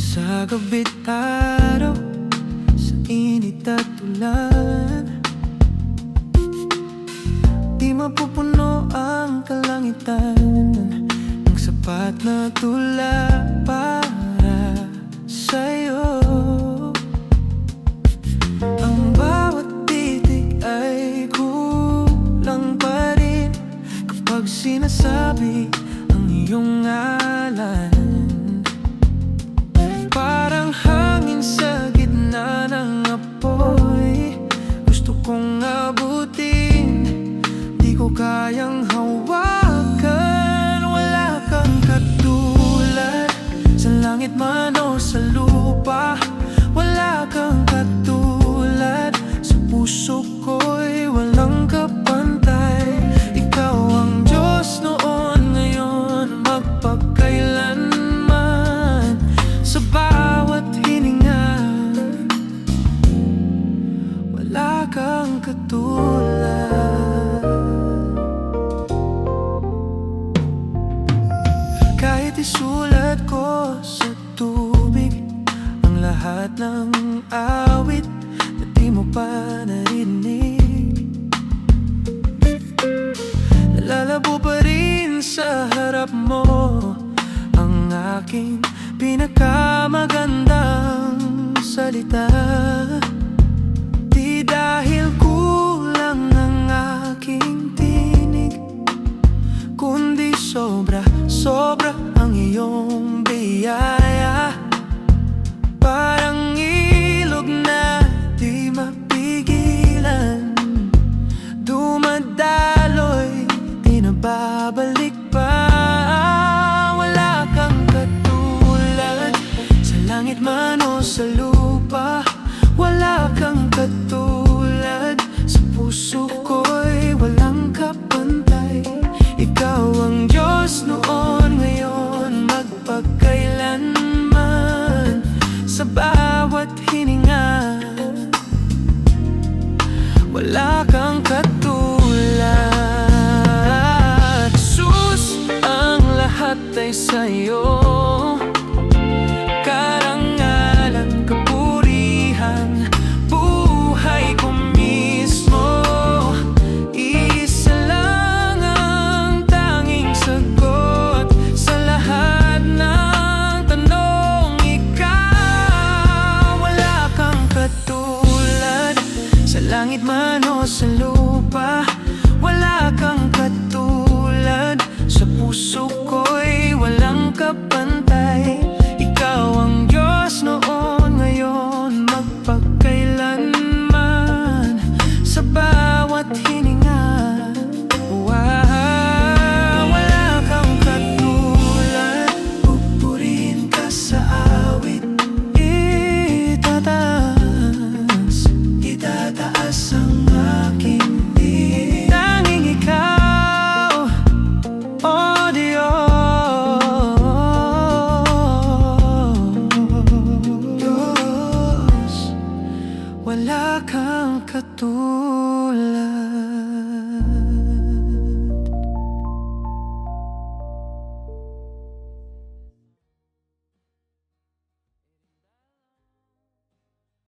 Sa gabi't araw, sa init at ulan, di mapupuno ang kalangitan ng sapat na tula para sa'yo. Ang bawat titik ay kulang pa rin kapag sinasabi ang iyong ngalan. Parang hangin sa gitna ng apoy, gusto kong abutin, di ko kayang hawakan. Wala kang katulad, sa langit man o sa lupa. Wala kang katulad, sa puso ko'y walang kapantay. Ikaw ang Diyos noon, ngayon, magpakailanman. Sa bawat hininga, wala kang katulad. Kahit isulat ko sa tubig ang lahat ng awit na di mo pa narinig, nalalabo pa rin sa harap mo ang aking pinakamagandang salita. Di dahil kulang ang aking tinig, kundi sobra ang iyong biyaya. Parang ilog na di mapigilan, dumadaloy, di na babalik pa. Wala kang katulad, sa langit man o sa lupa. Wala kang katulad, sa puso ko'y walang kapantay. Ikaw ang Diyos noon, ngayon, magpakailanman. Sa bawat hininga, wala kang katulad. Jesus, ang lahat ay sa'yo. Karangalan, kapurihan, buhay ko mismo. Isa lang ang tanging sagot sa lahat ng tanong. Ikaw, wala kang katulad, sa langit man o sa lupa. Wala kang katulad, sa puso ko'y walang kapantay. Ikaw ang Diyos noon, ngayon, magpakailanman. Sa bawat hininga, wala kang katulad. Pupurihin ka sa awit, itataas ang aking tinig. Tanging ikaw, oh Diyos, wala kang katulad.